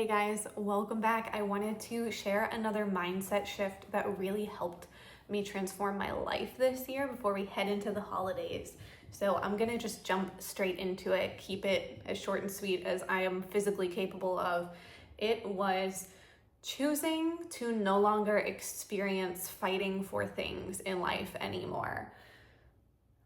Hey guys, welcome back. I wanted to share another mindset shift that really helped me transform my life this year before we head into the holidays. So I'm gonna just jump straight into it, keep it as short and sweet as I am physically capable of. It was choosing to no longer experience fighting for things in life anymore.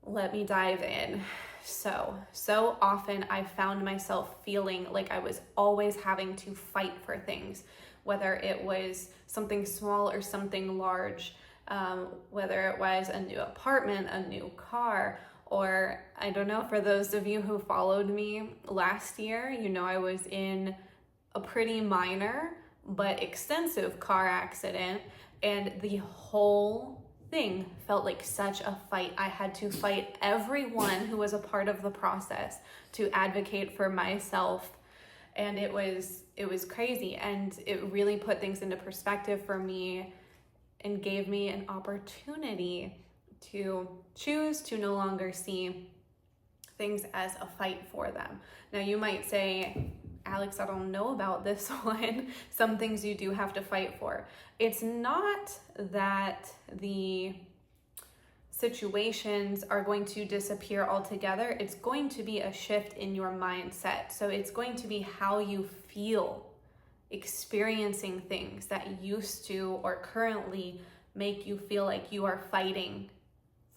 Let me dive in. So often I found myself feeling like I was always having to fight for things, whether it was something small or something large, whether it was a new apartment, a new car, or I don't know, for those of you who followed me last year, you know I was in a pretty minor but extensive car accident, and the whole thing felt like such a fight. I had to fight everyone who was a part of the process to advocate for myself, and it was crazy, and it really put things into perspective for me and gave me an opportunity to choose to no longer see things as a fight for them. Now you might say, Alex, I don't know about this one. Some things you do have to fight for. It's not that the situations are going to disappear altogether. It's going to be a shift in your mindset. So it's going to be how you feel experiencing things that used to or currently make you feel like you are fighting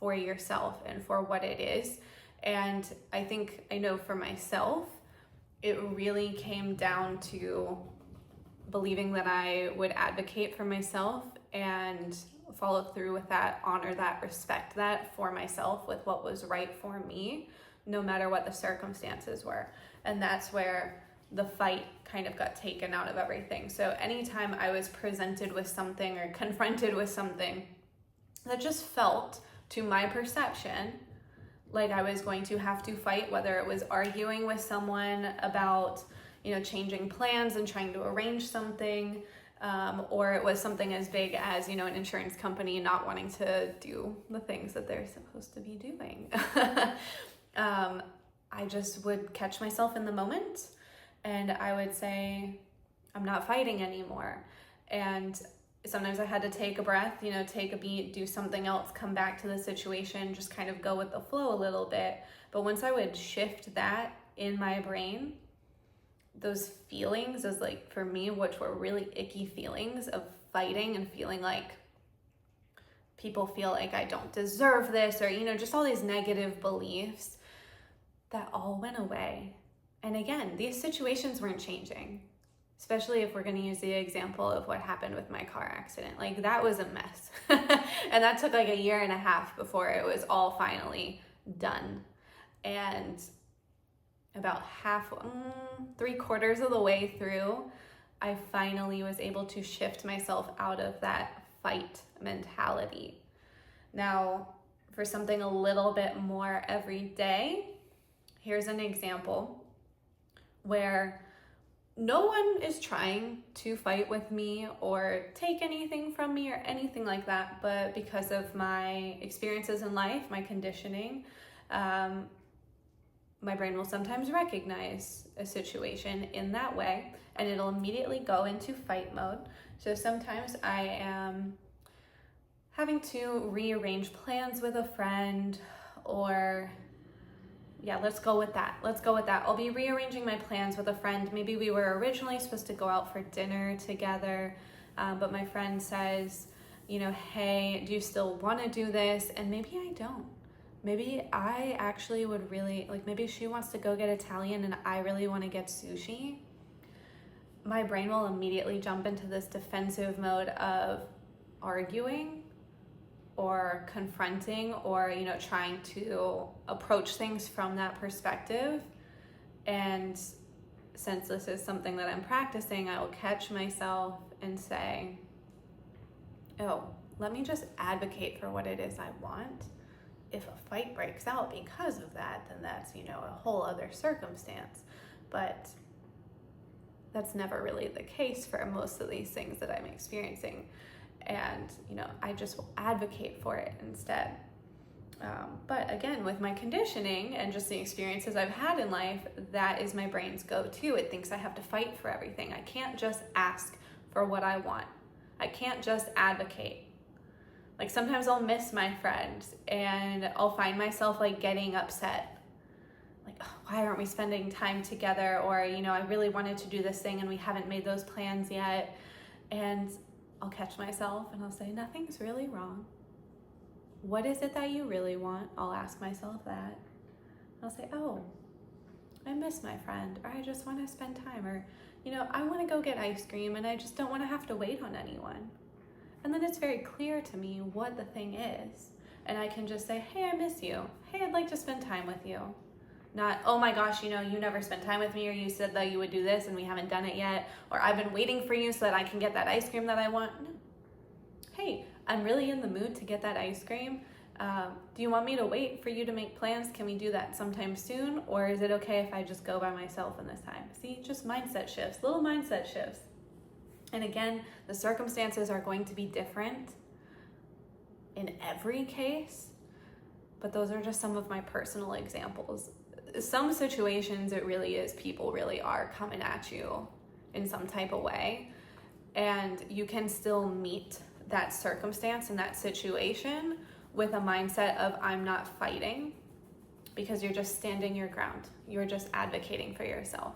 for yourself and for what it is. And I know for myself, it really came down to believing that I would advocate for myself and follow through with that, honor that, respect that for myself with what was right for me, no matter what the circumstances were. And that's where the fight kind of got taken out of everything. So anytime I was presented with something or confronted with something that just felt, to my perception, like I was going to have to fight, whether it was arguing with someone about, changing plans and trying to arrange something, or it was something as big as, an insurance company not wanting to do the things that they're supposed to be doing. I just would catch myself in the moment and I would say, I'm not fighting anymore. And sometimes I had to take a breath, take a beat, do something else, come back to the situation, just kind of go with the flow a little bit. But once I would shift that in my brain, those feelings, those for me, which were really icky feelings of fighting and feeling like people feel like I don't deserve this, or, just all these negative beliefs, that all went away. And again, these situations weren't changing. Especially if we're going to use the example of what happened with my car accident. That was a mess. And that took a year and a half before it was all finally done. And about three-quarters of the way through, I finally was able to shift myself out of that fight mentality. Now, for something a little bit more everyday, here's an example where no one is trying to fight with me or take anything from me or anything like that, but because of my experiences in life, my conditioning, my brain will sometimes recognize a situation in that way and it'll immediately go into fight mode. So sometimes I am having to rearrange plans with a friend, or let's go with that. I'll be rearranging my plans with a friend. Maybe we were originally supposed to go out for dinner together, but my friend says, hey, do you still want to do this? And maybe I don't. Maybe I actually would really, maybe she wants to go get Italian and I really want to get sushi. My brain will immediately jump into this defensive mode of arguing or confronting, or trying to approach things from that perspective. And since this is something that I'm practicing, I will catch myself and say, oh, let me just advocate for what it is I want. If a fight breaks out because of that, then that's a whole other circumstance. But that's never really the case for most of these things that I'm experiencing. And, I just will advocate for it instead. But again, with my conditioning and just the experiences I've had in life, that is my brain's go-to. It thinks I have to fight for everything. I can't just ask for what I want. I can't just advocate. Like sometimes I'll miss my friends and I'll find myself like getting upset. Like, oh, why aren't we spending time together? Or, I really wanted to do this thing and we haven't made those plans yet. And I'll catch myself and I'll say, nothing's really wrong. What is it that you really want? I'll ask myself that. I'll say, oh, I miss my friend, or I just want to spend time, or, I want to go get ice cream and I just don't want to have to wait on anyone. And then it's very clear to me what the thing is. And I can just say, hey, I miss you. Hey, I'd like to spend time with you. Not, oh my gosh, you never spent time with me, or you said that you would do this and we haven't done it yet, or I've been waiting for you so that I can get that ice cream that I want. No. Hey, I'm really in the mood to get that ice cream. Do you want me to wait for you to make plans? Can we do that sometime soon? Or is it okay if I just go by myself in this time? See, just mindset shifts, little mindset shifts. And again, the circumstances are going to be different in every case, but those are just some of my personal examples. Some situations, it really is, people really are coming at you in some type of way, and you can still meet that circumstance and that situation with a mindset of I'm not fighting, because you're just standing your ground. You're just advocating for yourself.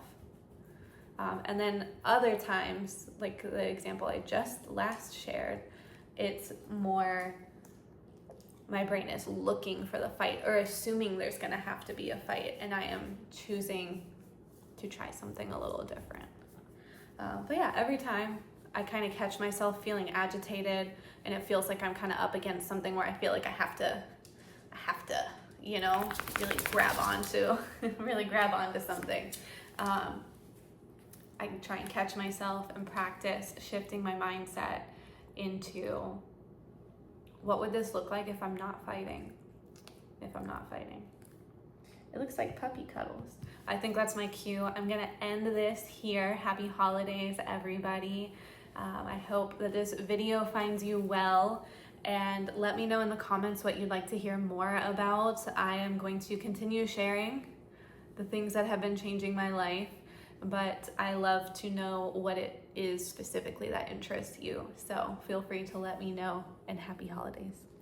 And then other times, like the example I just last shared, it's more my brain is looking for the fight or assuming there's going to have to be a fight, and I am choosing to try something a little different. But yeah, every time I kind of catch myself feeling agitated and it feels like I'm kind of up against something where I feel like I have to, really grab onto something. I can try and catch myself and practice shifting my mindset into what would this look like if I'm not fighting? It looks like puppy cuddles. I think that's my cue. I'm gonna end this here. Happy holidays, everybody. I hope that this video finds you well, and let me know in the comments what you'd like to hear more about. I am going to continue sharing the things that have been changing my life, but I love to know what it is specifically that interests you. So feel free to let me know, and happy holidays.